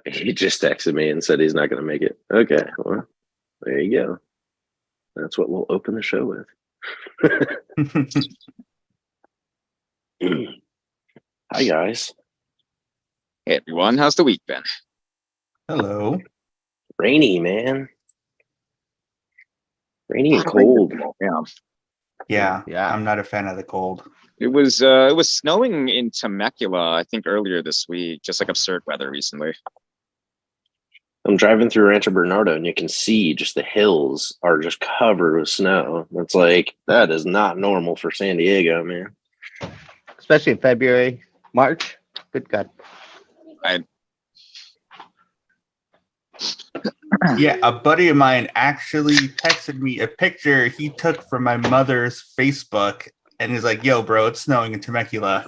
He just texted me and said he's not going to make it. Okay, well, there you go. That's what we'll open the show with. Hi, guys. Hey everyone, how's the week been? Hello. Rainy, man. Rainy and Lot of rain cold. Yeah, Yeah, I'm not a fan of the cold. it was snowing in Temecula, I think earlier this week. Just like absurd weather recently. I'm driving through Rancho Bernardo and you can see just the hills are just covered with snow. It's like, that is not normal for San Diego, man. Especially in February, March. Good God. Yeah, a buddy of mine actually texted me a picture he took from my mother's Facebook and he's like, yo, bro, it's snowing in Temecula.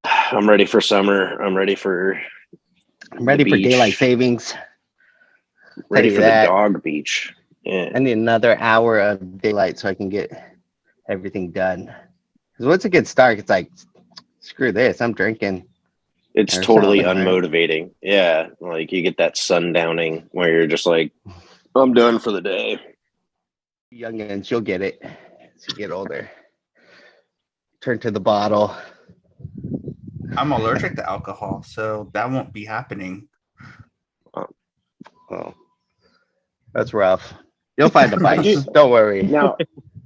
I'm ready for summer. I'm ready for daylight beach. savings. Ready for that. the dog beach. Yeah. I need another hour of daylight so I can get everything done. Because once it gets dark, it's like, screw this, I'm drinking. It's Or totally something, right? unmotivating. Yeah. Like you get that sundowning where you're just like, I'm done for the day. Youngins, you'll get it as you get older. Turn to the bottle. I'm allergic to alcohol, so that won't be happening. Oh, that's rough. You'll find a vice. Don't worry. Now,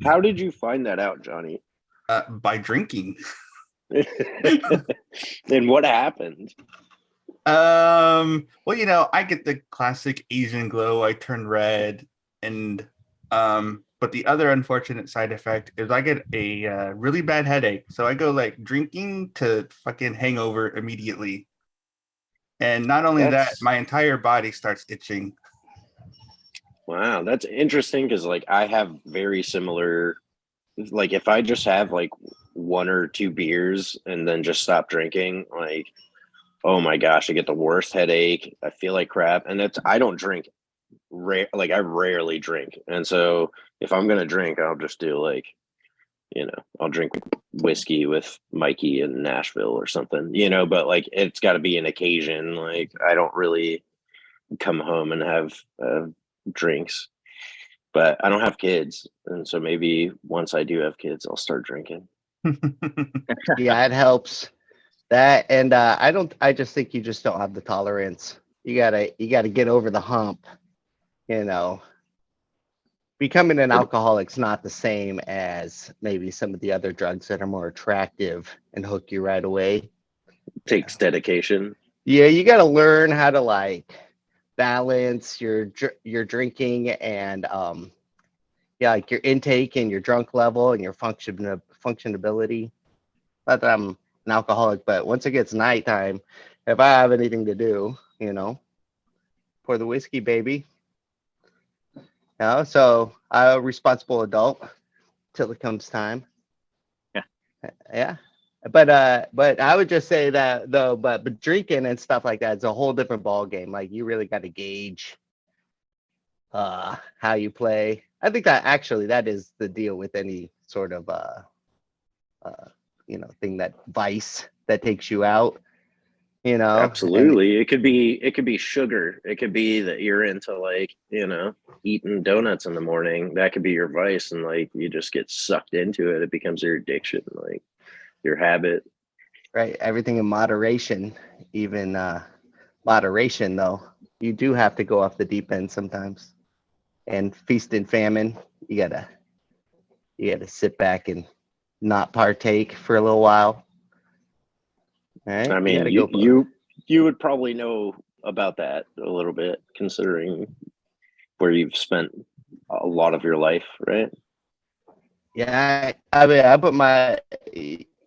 how did you find that out, Johnny? By drinking. And what happened? Well, I get the classic Asian glow. I turn red, and but the other unfortunate side effect is I get a really bad headache. So I go like drinking to fucking hangover immediately. And not only that, my entire body starts itching. Wow, that's interesting because like I have very similar. Like if I just have like one or two beers and then just stop drinking, like, oh my gosh, I get the worst headache. I feel like crap, and I don't drink. Like I rarely drink, and so if I'm gonna drink, I'll just do like, I'll drink whiskey with Mikey in Nashville or something, But like it's got to be an occasion. Like I don't really come home and have drinks. But I don't have kids, and so maybe once I do have kids, I'll start drinking. Yeah, it helps. That and I just think you just don't have the tolerance. You gotta get over the hump. Becoming an alcoholic's not the same as maybe some of the other drugs that are more attractive and hook you right away. Takes dedication. Yeah, you got to learn how to like balance your drinking and like your intake and your drunk level and your functionability. Not that I'm an alcoholic, but once it gets nighttime, if I have anything to do, pour the whiskey, baby. So I'm a responsible adult till it comes time. Yeah. But I would just say that though, but drinking and stuff like that is a whole different ball game. Like you really got to gauge how you play. I think that is the deal with any sort of thing, that vice that takes you out. Absolutely. It could be sugar. It could be that you're into like, eating donuts in the morning. That could be your vice, and like you just get sucked into it. It becomes your addiction, like your habit. Right. Everything in moderation. Even moderation though. You do have to go off the deep end sometimes. And feast and famine, you gotta sit back and not partake for a little while. All right. I mean, you would probably know about that a little bit, considering where you've spent a lot of your life, right? Yeah, I mean,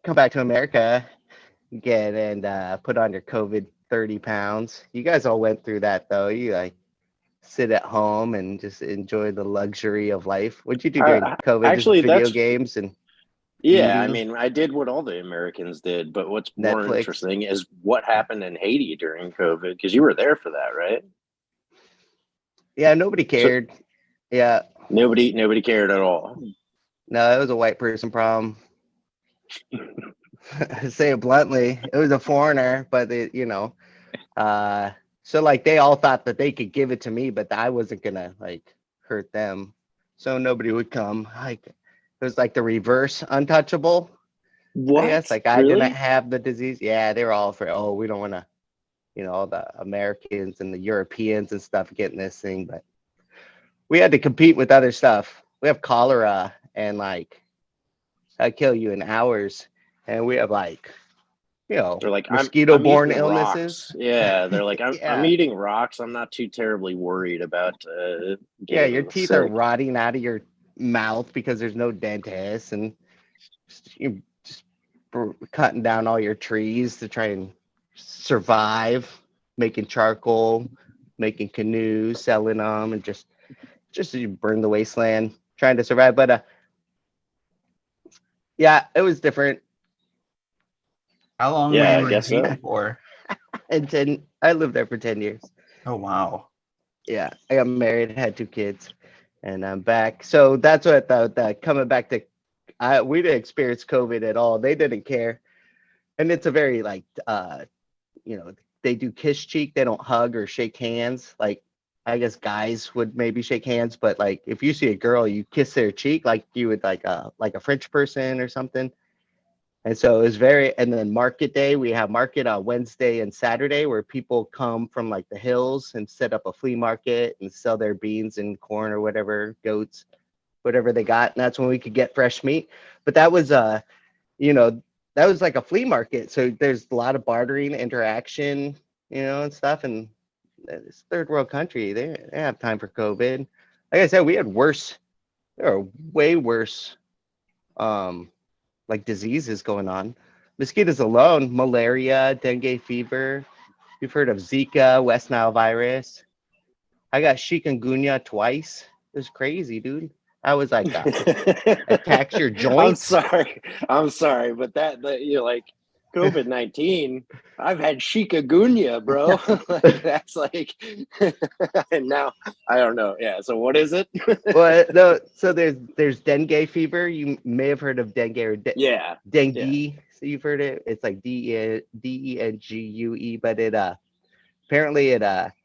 come back to America again and put on your COVID 30 pounds. You guys all went through that though. You like sit at home and just enjoy the luxury of life. What'd you do during COVID? Actually, just video games and yeah, I eating? mean, I did what all the Americans did, but what's more Netflix. interesting is what happened in Haiti during COVID, because you were there for that, right? Yeah, nobody cared. Yeah. Nobody cared at all. No, it was a white person problem. say it bluntly. It was a foreigner, but so like they all thought that they could give it to me, but I wasn't gonna like hurt them, so nobody would come. Like it was like the reverse untouchable. I guess What? like I didn't Really? have the disease. Yeah, they were all afraid. Oh, we don't want to, all the Americans and the Europeans and stuff getting this thing, but we had to compete with other stuff. We have cholera and like I kill you in hours, and we have like They're like, I'm mosquito-borne eating illnesses. rocks. Yeah, they're like, I'm Yeah, eating rocks. I'm not too terribly worried about yeah, your getting teeth are sick. rotting out of your mouth because there's no dentist, and you just cutting down all your trees to try and survive, making charcoal, making canoes, selling them, and just you burn the wasteland trying to survive. But yeah, it was different. How long Yeah, I were you in guess so. Haiti for? And I lived there for 10 years. Oh wow. Yeah, I got married, had 2 kids, and I'm back. So that's what the coming back to. We didn't experience COVID at all. They didn't care, and it's a very like they do kiss cheek. They don't hug or shake hands. Like I guess guys would maybe shake hands, but like if you see a girl, you kiss their cheek like you would like a French person or something. And so it was and then market day, we have market on Wednesday and Saturday where people come from like the hills and set up a flea market and sell their beans and corn or whatever, goats, whatever they got. And that's when we could get fresh meat. But that was, you know, that was like a flea market. So there's a lot of bartering, interaction, and stuff. And it's third world country. They have time for COVID. Like I said, there are way worse, like diseases going on. Mosquitoes alone, malaria, dengue fever. You've heard of Zika, West Nile virus. I got chikungunya twice. It was crazy, dude. I was like, attacks your joints. I'm sorry, but that you're like COVID-19. I've had chikungunya, bro. Like, that's like, and now I don't know. Yeah. So what is it? Well, no. So there's dengue fever. You may have heard of dengue or Yeah. dengue. Yeah. So you've heard it. It's like dengue, but it apparently it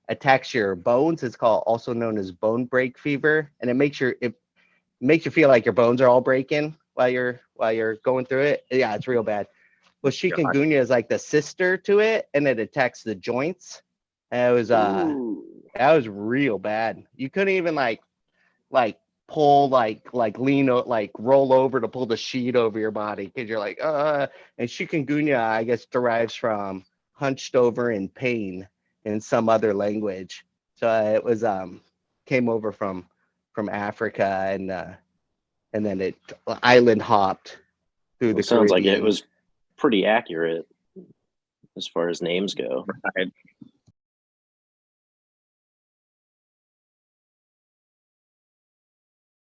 attacks your bones. It's also known as bone break fever, and it makes you feel like your bones are all breaking while you're going through it. Yeah, it's real bad. Well, chikungunya is like the sister to it, and it attacks the joints. And it was Ooh. that was real bad. You couldn't even like pull like lean like roll over to pull the sheet over your body because you're like and chikungunya I guess derives from hunched over in pain in some other language. So it was came over from Africa and then it island hopped through the It sounds like Caribbean. it was pretty accurate as far as names go. Right.